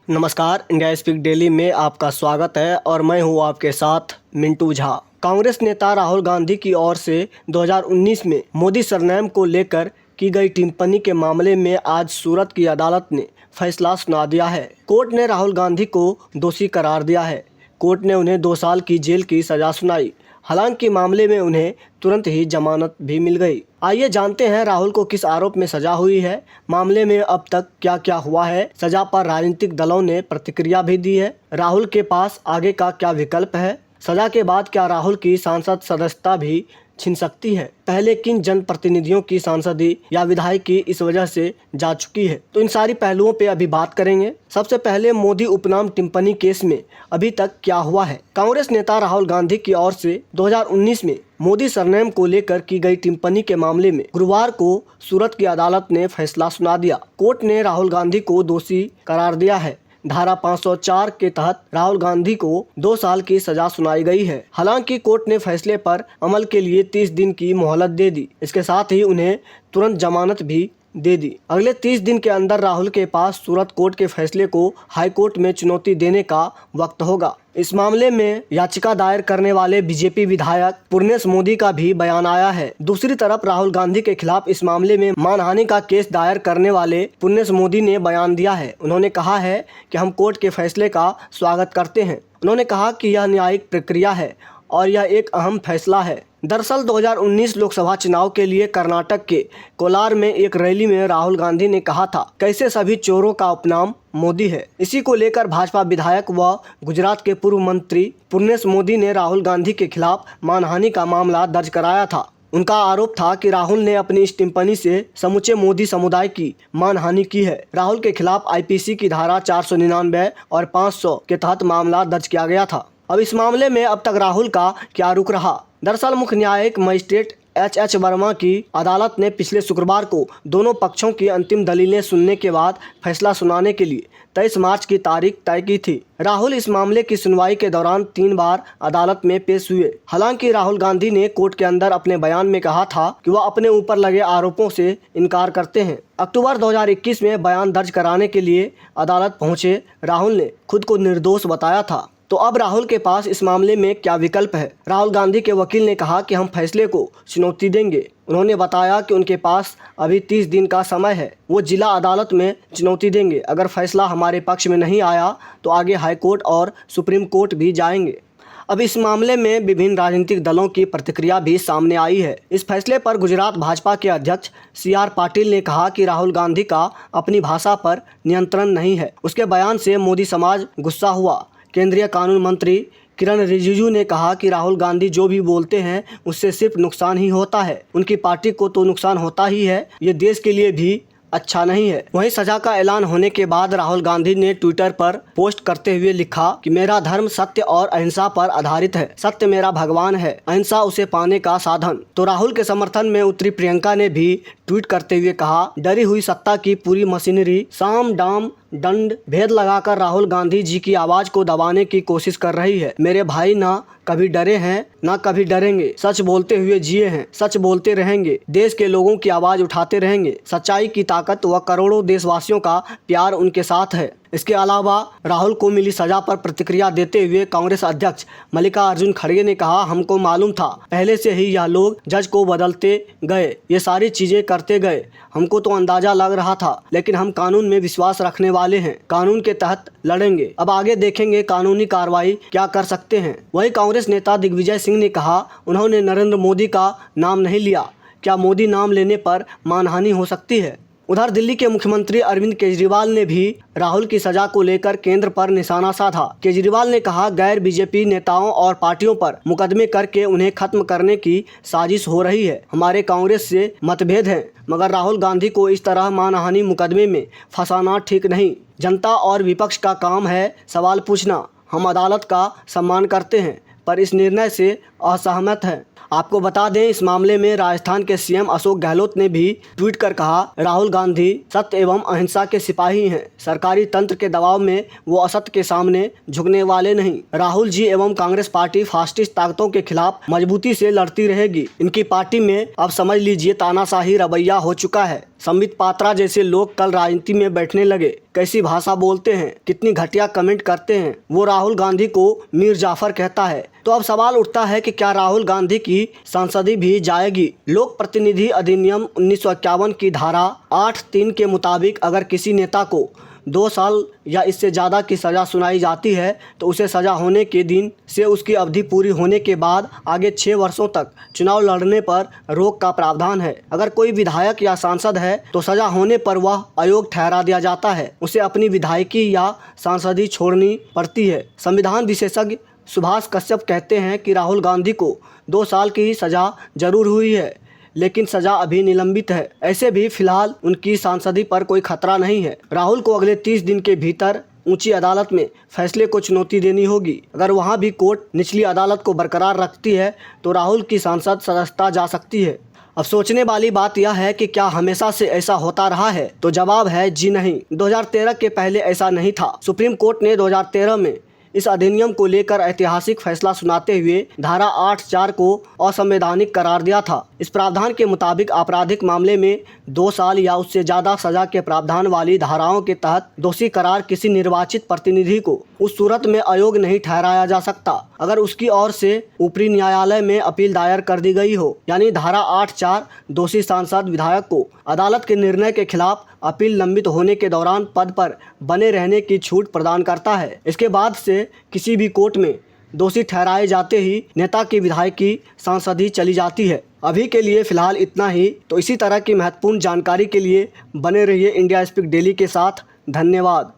नमस्कार, India speak daily में आपका स्वागत है और मैं हूं आपके साथ मिंटू झा। कांग्रेस नेता राहुल गांधी की ओर से 2019 में मोदी सरनेम को लेकर की गई टिप्पणी के मामले में आज सूरत की अदालत ने फैसला सुना दिया है। कोर्ट ने राहुल गांधी को दोषी करार दिया है। कोर्ट ने उन्हें 2 साल की जेल की सजा सुनाई। हालांकि मामले में उन्हें तुरंत ही जमानत भी मिल गई। आइए जानते हैं राहुल को किस आरोप में सजा हुई है, मामले में अब तक क्या क्या हुआ है। सजा पर राजनीतिक दलों ने प्रतिक्रिया भी दी है। राहुल के पास आगे का क्या विकल्प है। सजा के बाद क्या राहुल की सांसद सदस्यता भी छिन सकती है। पहले किन जनप्रतिनिधियों की सांसदी या विधायकी इस वजह से जा चुकी है, तो इन सारी पहलुओं पे अभी बात करेंगे। सबसे पहले मोदी उपनाम टिप्पणी केस में अभी तक क्या हुआ है। कांग्रेस नेता राहुल गांधी की ओर से 2019 में मोदी सरनेम को लेकर की गई टिप्पणी के मामले में गुरुवार को सूरत की अदालत ने फैसला सुना दिया। कोर्ट ने राहुल गांधी को दोषी करार दिया है। धारा 504 के तहत राहुल गांधी को 2 साल की सजा सुनाई गई है। हालांकि कोर्ट ने फैसले पर अमल के लिए 30 दिन की मोहलत दे दी। इसके साथ ही उन्हें तुरंत जमानत भी दे दी। अगले 30 दिन के अंदर राहुल के पास सूरत कोर्ट के फैसले को हाई कोर्ट में चुनौती देने का वक्त होगा। इस मामले में याचिका दायर करने वाले बीजेपी विधायक पुर्नेश मोदी का भी बयान आया है। दूसरी तरफ राहुल गांधी के खिलाफ इस मामले में मानहानि का केस दायर करने वाले पुर्नेश मोदी ने बयान दिया है। उन्होंने कहा है कि हम कोर्ट के फैसले का स्वागत करते हैं। उन्होंने कहा कि यह न्यायिक प्रक्रिया है और यह एक अहम फैसला है। दरअसल 2019 लोकसभा चुनाव के लिए कर्नाटक के कोलार में एक रैली में राहुल गांधी ने कहा था, कैसे सभी चोरों का उपनाम मोदी है। इसी को लेकर भाजपा विधायक व गुजरात के पूर्व मंत्री पुर्नेश मोदी ने राहुल गांधी के खिलाफ मानहानि का मामला दर्ज कराया था। उनका आरोप था कि राहुल ने अपनी इस टिप्पणी से समूचे मोदी समुदाय की मानहानि की है। राहुल के खिलाफ आईपीसी की धारा 499 और 500 के तहत मामला दर्ज किया गया था। अब इस मामले में अब तक राहुल का क्या रुख रहा। दरअसल मुख्य न्यायिक मजिस्ट्रेट एच वर्मा की अदालत ने पिछले शुक्रवार को दोनों पक्षों की अंतिम दलीलें सुनने के बाद फैसला सुनाने के लिए 23 मार्च की तारीख तय की थी। राहुल इस मामले की सुनवाई के दौरान 3 बार अदालत में पेश हुए। हालांकि राहुल गांधी ने कोर्ट के अंदर अपने बयान में कहा था कि वह अपने ऊपर लगे आरोपों से इनकार करते हैं। अक्टूबर 2021 में बयान दर्ज कराने के लिए अदालत पहुंचे राहुल ने खुद को निर्दोष बताया था। तो अब राहुल के पास इस मामले में क्या विकल्प है। राहुल गांधी के वकील ने कहा कि हम फैसले को चुनौती देंगे। उन्होंने बताया कि उनके पास अभी 30 दिन का समय है। वो जिला अदालत में चुनौती देंगे। अगर फैसला हमारे पक्ष में नहीं आया तो आगे हाई कोर्ट और सुप्रीम कोर्ट भी जाएंगे। अब इस मामले में विभिन्न राजनीतिक दलों की प्रतिक्रिया भी सामने आई है। इस फैसले पर गुजरात भाजपा के अध्यक्ष CR पाटिल ने कहा कि राहुल गांधी का अपनी भाषा पर नियंत्रण नहीं है। उसके बयान से मोदी समाज गुस्सा हुआ। केंद्रीय कानून मंत्री किरण रिजिजू ने कहा कि राहुल गांधी जो भी बोलते हैं उससे सिर्फ नुकसान ही होता है। उनकी पार्टी को तो नुकसान होता ही है, ये देश के लिए भी अच्छा नहीं है। वहीं सजा का ऐलान होने के बाद राहुल गांधी ने ट्विटर पर पोस्ट करते हुए लिखा कि मेरा धर्म सत्य और अहिंसा पर आधारित है। सत्य मेरा भगवान है, अहिंसा उसे पाने का साधन। तो राहुल के समर्थन में उतरी प्रियंका ने भी ट्वीट करते हुए कहा, डरी हुई सत्ता की पूरी मशीनरी साम दाम दंड भेद लगाकर राहुल गांधी जी की आवाज को दबाने की कोशिश कर रही है। मेरे भाई ना कभी डरे हैं ना कभी डरेंगे। सच बोलते हुए जिए हैं, सच बोलते रहेंगे। देश के लोगों की आवाज उठाते रहेंगे। सच्चाई की ताकत व करोड़ों देशवासियों का प्यार उनके साथ है। इसके अलावा राहुल को मिली सजा पर प्रतिक्रिया देते हुए कांग्रेस अध्यक्ष मल्लिकार्जुन खड़गे ने कहा, हमको मालूम था पहले से ही यह लोग जज को बदलते गए, ये सारी चीजें करते गए। हमको तो अंदाजा लग रहा था, लेकिन हम कानून में विश्वास रखने वाले हैं। कानून के तहत लड़ेंगे। अब आगे देखेंगे कानूनी कार्रवाई क्या कर सकते हैं। वहीं कांग्रेस नेता दिग्विजय सिंह ने कहा, उन्होंने नरेंद्र मोदी का नाम नहीं लिया। क्या मोदी नाम लेने पर मानहानि हो सकती है। उधर दिल्ली के मुख्यमंत्री अरविंद केजरीवाल ने भी राहुल की सजा को लेकर केंद्र पर निशाना साधा। केजरीवाल ने कहा, गैर बीजेपी नेताओं और पार्टियों पर मुकदमे करके उन्हें खत्म करने की साजिश हो रही है। हमारे कांग्रेस से मतभेद हैं, मगर राहुल गांधी को इस तरह मानहानि मुकदमे में फंसाना ठीक नहीं। जनता और विपक्ष का काम है सवाल पूछना। हम अदालत का सम्मान करते हैं पर इस निर्णय से असहमत हैं। आपको बता दें, इस मामले में राजस्थान के सीएम अशोक गहलोत ने भी ट्वीट कर कहा, राहुल गांधी सत्य एवं अहिंसा के सिपाही हैं। सरकारी तंत्र के दबाव में वो असत्य के सामने झुकने वाले नहीं। राहुल जी एवं कांग्रेस पार्टी फासिस्ट ताकतों के खिलाफ मजबूती से लड़ती रहेगी। इनकी पार्टी में अब समझ लीजिए तानाशाही रवैया हो चुका है। संबित पात्रा जैसे लोग कल राजनीति में बैठने लगे। कैसी भाषा बोलते हैं, कितनी घटिया कमेंट करते हैं। वो राहुल गांधी को मीर जाफर कहता है। तो अब सवाल उठता है कि क्या राहुल गांधी की सांसदी भी जाएगी? लोक प्रतिनिधि अधिनियम 1951 की धारा 8(3) के मुताबिक अगर किसी नेता को 2 साल या इससे ज़्यादा की सज़ा सुनाई जाती है तो उसे सज़ा होने के दिन से उसकी अवधि पूरी होने के बाद आगे 6 वर्षों तक चुनाव लड़ने पर रोक का प्रावधान है। अगर कोई विधायक या सांसद है तो सज़ा होने पर वह अयोग्य ठहरा दिया जाता है। उसे अपनी विधायकी या सांसदी छोड़नी पड़ती है। संविधान विशेषज्ञ सुभाष कश्यप कहते हैं कि राहुल गांधी को 2 साल की ही सज़ा जरूर हुई है, लेकिन सजा अभी निलंबित है। ऐसे भी फिलहाल उनकी सांसदी पर कोई खतरा नहीं है। राहुल को अगले 30 दिन के भीतर ऊंची अदालत में फैसले को चुनौती देनी होगी। अगर वहां भी कोर्ट निचली अदालत को बरकरार रखती है तो राहुल की सांसद सदस्यता जा सकती है। अब सोचने वाली बात यह है कि क्या हमेशा से ऐसा होता रहा है? तो जवाब है जी नहीं। 2013 के पहले ऐसा नहीं था। सुप्रीम कोर्ट ने 2013 में इस अधिनियम को लेकर ऐतिहासिक फैसला सुनाते हुए धारा 8(4) को असंवैधानिक करार दिया था। इस प्रावधान के मुताबिक आपराधिक मामले में 2 साल या उससे ज़्यादा सजा के प्रावधान वाली धाराओं के तहत दोषी करार किसी निर्वाचित प्रतिनिधि को उस सूरत में अयोग्य नहीं ठहराया जा सकता अगर उसकी ओर से ऊपरी न्यायालय में अपील दायर कर दी गई हो। यानी धारा 8(4) दोषी सांसद विधायक को अदालत के निर्णय के खिलाफ अपील लंबित होने के दौरान पद पर बने रहने की छूट प्रदान करता है। इसके बाद से किसी भी कोर्ट में दोषी ठहराए जाते ही नेता की विधायकी सांसदी चली जाती है। अभी के लिए फिलहाल इतना ही। तो इसी तरह की महत्वपूर्ण जानकारी के लिए बने रहिए इंडिया स्पीक डेली के साथ। धन्यवाद।